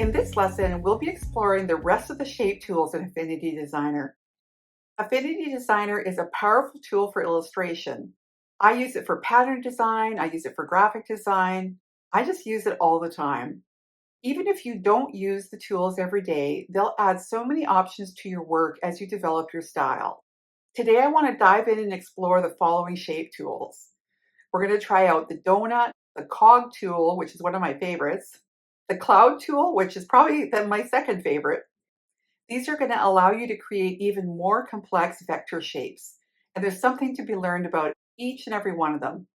In this lesson, we'll be exploring the rest of the shape tools in Affinity Designer. Affinity Designer is a powerful tool for illustration. I use it for pattern design, I use it for graphic design. I just use it all the time. Even if you don't use the tools every day, they'll add so many options to your work as you develop your style. Today, I want to dive in and explore the following shape tools. We're going to try out the donut, the cog tool, which is one of my favorites, the cloud tool, which is probably my second favorite. These are going to allow you to create even more complex vector shapes. And there's something to be learned about each and every one of them.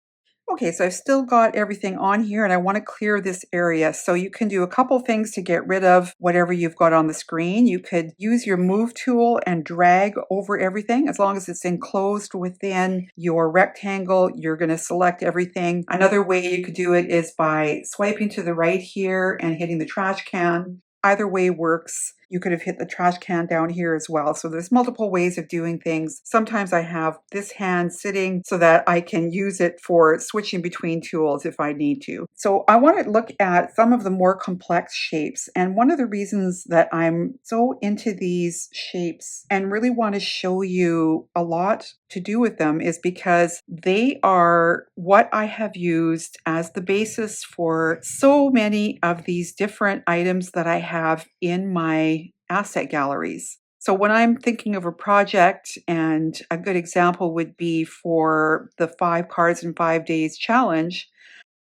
Okay, so I've still got everything on here and I want to clear this area. So you can do a couple things to get rid of whatever you've got on the screen. You could use your move tool and drag over everything. As long as it's enclosed within your rectangle, you're going to select everything. Another way you could do it is by swiping to the right here and hitting the trash can. Either way works. You could have hit the trash can down here as well. So there's multiple ways of doing things. Sometimes I have this hand sitting so that I can use it for switching between tools if I need to. So I want to look at some of the more complex shapes. And one of the reasons that I'm so into these shapes and really want to show you a lot to do with them is because they are what I have used as the basis for so many of these different items that I have in my asset galleries. So when I'm thinking of a project, and a good example would be for the 5 cards in 5 days challenge,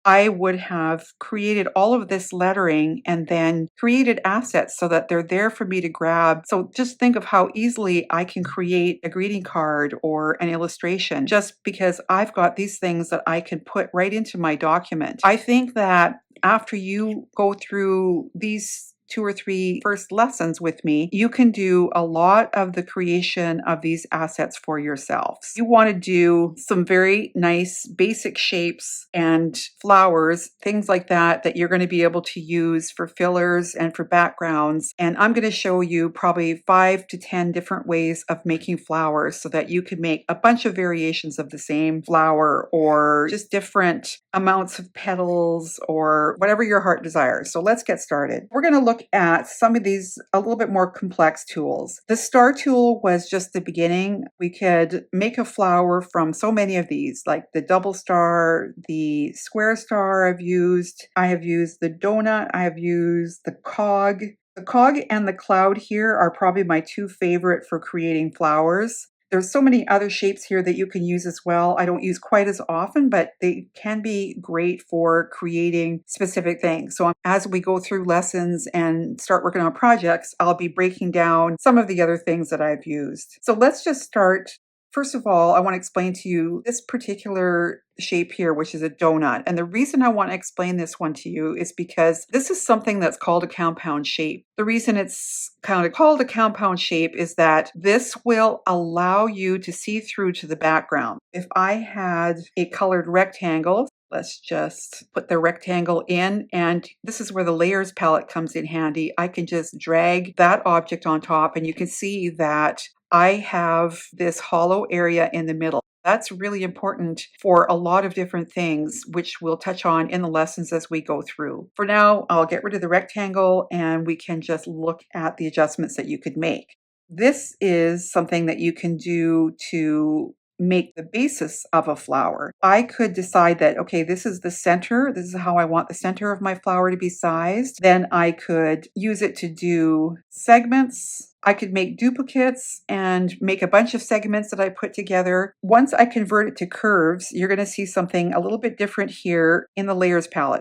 I would have created all of this lettering and then created assets so that they're there for me to grab. So just think of how easily I can create a greeting card or an illustration just because I've got these things that I can put right into my document. I think that after you go through these 2 or 3 first lessons with me, you can do a lot of the creation of these assets for yourselves. You want to do some very nice basic shapes and flowers, things like that, that you're going to be able to use for fillers and for backgrounds. And I'm going to show you probably 5 to 10 different ways of making flowers so that you can make a bunch of variations of the same flower or just different amounts of petals or whatever your heart desires. So let's get started. We're going to look at some of these a little bit more complex tools. The star tool was just the beginning. We could make a flower from so many of these, like the double star, the square star I have used the donut, I have used the cog. The cog and the cloud here are probably my 2 favorite for creating flowers. There's so many other shapes here that you can use as well. I don't use quite as often, but they can be great for creating specific things. So as we go through lessons and start working on projects, I'll be breaking down some of the other things that I've used. So let's just start. First of all, I want to explain to you this particular shape here, which is a donut. And the reason I want to explain this one to you is because this is something that's called a compound shape. The reason it's kind of called a compound shape is that this will allow you to see through to the background. If I had a colored rectangle, let's just put the rectangle in, and this is where the layers palette comes in handy. I can just drag that object on top and you can see that I have this hollow area in the middle. That's really important for a lot of different things, which we'll touch on in the lessons as we go through. For now, I'll get rid of the rectangle and we can just look at the adjustments that you could make. This is something that you can do to make the basis of a flower. I could decide that, okay, this is the center. This is how I want the center of my flower to be sized. Then I could use it to do segments. I could make duplicates and make a bunch of segments that I put together. Once I convert it to curves, you're going to see something a little bit different here in the layers palette.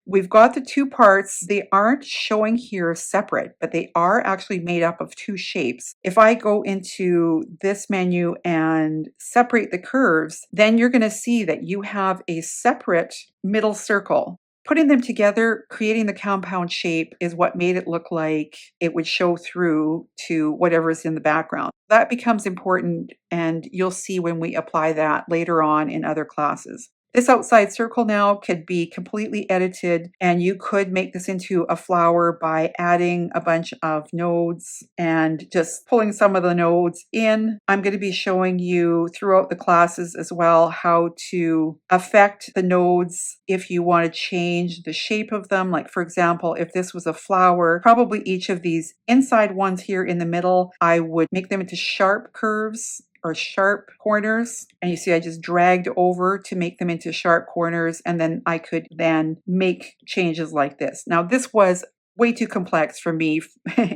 We've got the 2 parts. They aren't showing here separate, but they are actually made up of 2 shapes. If I go into this menu and separate the curves, then you're going to see that you have a separate middle circle. Putting them together, creating the compound shape is what made it look like it would show through to whatever's in the background. That becomes important, and you'll see when we apply that later on in other classes. This outside circle now could be completely edited, and you could make this into a flower by adding a bunch of nodes and just pulling some of the nodes in. I'm going to be showing you throughout the classes as well how to affect the nodes if you want to change the shape of them. Like, for example, if this was a flower, probably each of these inside ones here in the middle, I would make them into sharp curves or sharp corners. And you see I just dragged over to make them into sharp corners, and then I could then make changes like this. Now this was way too complex for me,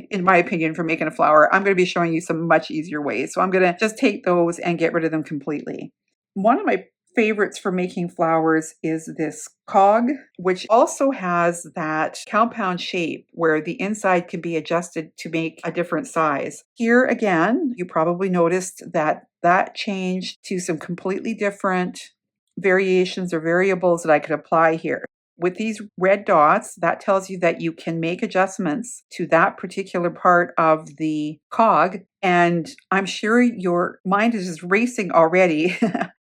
in my opinion, for making a flower. I'm going to be showing you some much easier ways. So I'm going to just take those and get rid of them completely. One of my favorites for making flowers is this cog, which also has that compound shape where the inside can be adjusted to make a different size. Here again, you probably noticed that that changed to some completely different variations or variables that I could apply here. With these red dots, that tells you that you can make adjustments to that particular part of the cog. And I'm sure your mind is just racing already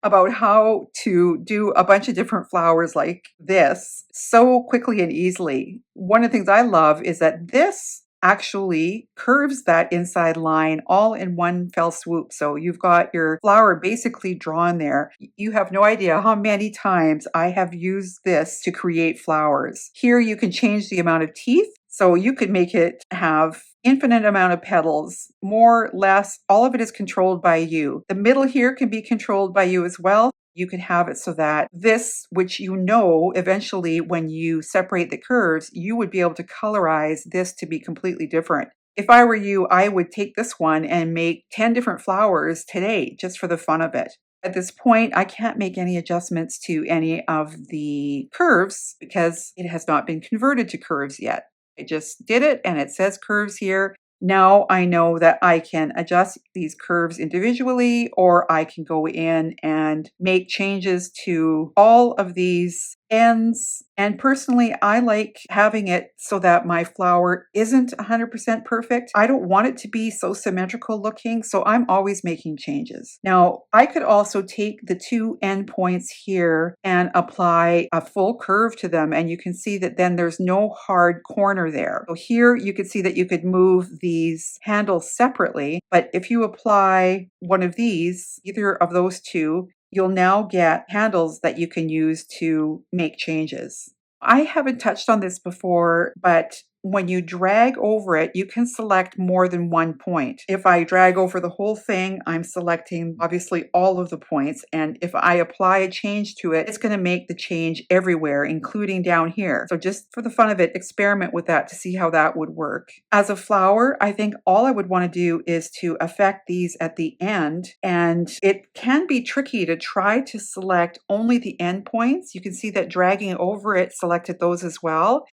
about how to do a bunch of different flowers like this so quickly and easily. One of the things I love is that this actually curves that inside line all in one fell swoop. So you've got your flower basically drawn there. You have no idea how many times I have used this to create flowers. Here you can change the amount of teeth. So you could make it have infinite amount of petals, more, less, all of it is controlled by you. The middle here can be controlled by you as well. You can have it so that this, which you know eventually when you separate the curves, you would be able to colorize this to be completely different. If I were you, I would take this one and make 10 different flowers today just for the fun of it. At this point, I can't make any adjustments to any of the curves because it has not been converted to curves yet. I just did it and it says curves here. Now I know that I can adjust these curves individually, or I can go in and make changes to all of these ends. And personally, I like having it so that my flower isn't 100% perfect. I don't want it to be so symmetrical looking, so I'm always making changes. Now, I could also take the two end points here and apply a full curve to them, and you can see that then there's no hard corner there. So here you could see that you could move these handles separately, but if you apply one of these, either of those two, you'll now get handles that you can use to make changes. I haven't touched on this before, but when you drag over it, you can select more than one point. If I drag over the whole thing, I'm selecting obviously all of the points. And if I apply a change to it, it's going to make the change everywhere, including down here. So just for the fun of it, experiment with that to see how that would work. As a flower, I think all I would want to do is to affect these at the end. And it can be tricky to try to select only the end points. You can see that dragging over it selected those as well.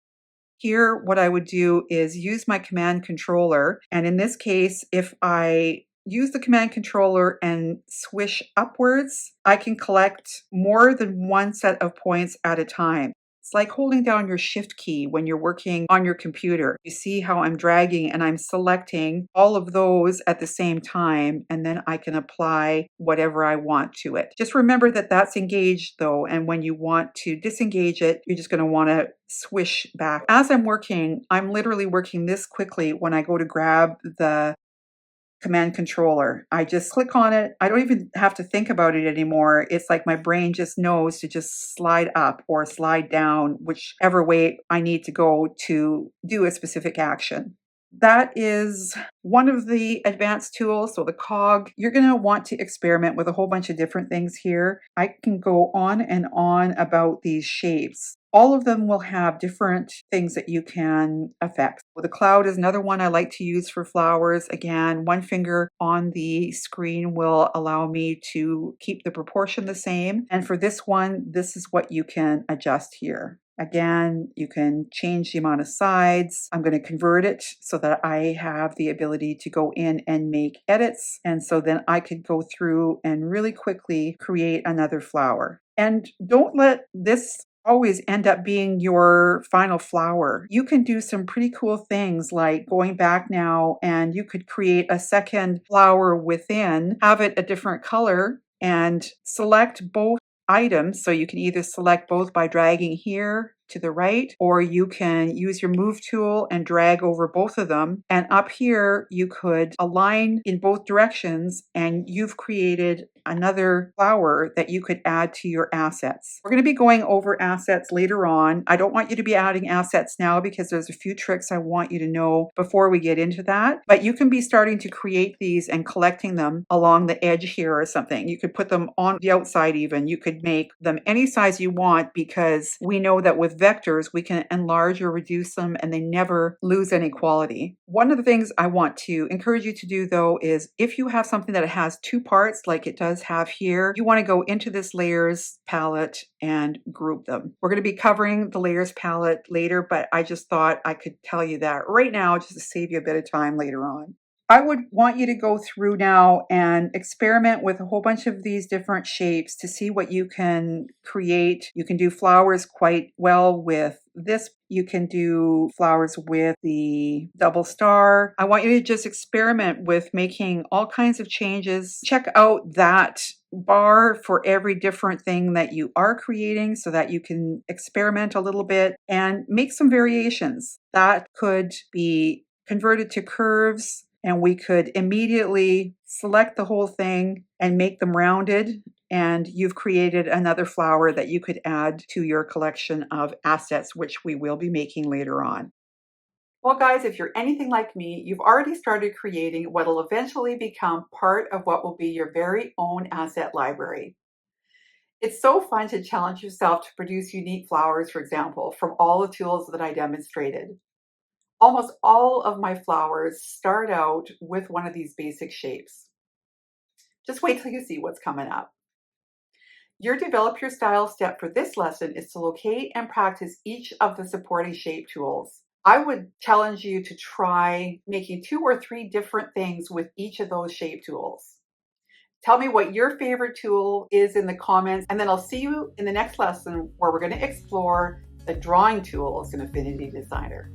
Here, what I would do is use my command controller. And in this case, if I use the command controller and swish upwards, I can collect more than one set of points at a time. It's like holding down your shift key when you're working on your computer. You see how I'm dragging and I'm selecting all of those at the same time, and then I can apply whatever I want to it. Just remember that that's engaged though, and when you want to disengage it, you're just going to want to swish back. As I'm working, I'm literally working this quickly when I go to grab the command controller. I just click on it. I don't even have to think about it anymore. It's like my brain just knows to just slide up or slide down, whichever way I need to go to do a specific action. That is one of the advanced tools. So the cog, you're going to want to experiment with a whole bunch of different things here. I can go on and on about these shapes. All of them will have different things that you can affect. Well, the cloud is another one I like to use for flowers. Again, one finger on the screen will allow me to keep the proportion the same. And for this one, this is what you can adjust here. Again, you can change the amount of sides. I'm going to convert it so that I have the ability to go in and make edits. And so then I could go through and really quickly create another flower. And don't let this always end up being your final flower. You can do some pretty cool things like going back now and you could create a second flower within, have it a different color, and select both items. So you can either select both by dragging here to the right, or you can use your move tool and drag over both of them. And up here, you could align in both directions, and you've created another flower that you could add to your assets. We're going to be going over assets later on. I don't want you to be adding assets now because there's a few tricks I want you to know before we get into that. But you can be starting to create these and collecting them along the edge here or something. You could put them on the outside even. You could make them any size you want because we know that with vectors, we can enlarge or reduce them and they never lose any quality. One of the things I want to encourage you to do though is if you have something that has two parts like it does have here, you want to go into this layers palette and group them. We're going to be covering the layers palette later, but I just thought I could tell you that right now just to save you a bit of time later on. I would want you to go through now and experiment with a whole bunch of these different shapes to see what you can create. You can do flowers quite well with this. You can do flowers with the double star. I want you to just experiment with making all kinds of changes. Check out that bar for every different thing that you are creating so that you can experiment a little bit and make some variations. That could be converted to curves, and we could immediately select the whole thing and make them rounded, and you've created another flower that you could add to your collection of assets, which we will be making later on. Well, guys, if you're anything like me, you've already started creating what will eventually become part of what will be your very own asset library. It's so fun to challenge yourself to produce unique flowers, for example, from all the tools that I demonstrated. Almost all of my flowers start out with one of these basic shapes. Just wait till you see what's coming up. Your develop your style step for this lesson is to locate and practice each of the supporting shape tools. I would challenge you to try making 2 or 3 different things with each of those shape tools. Tell me what your favorite tool is in the comments, and then I'll see you in the next lesson where we're going to explore the drawing tools in Affinity Designer.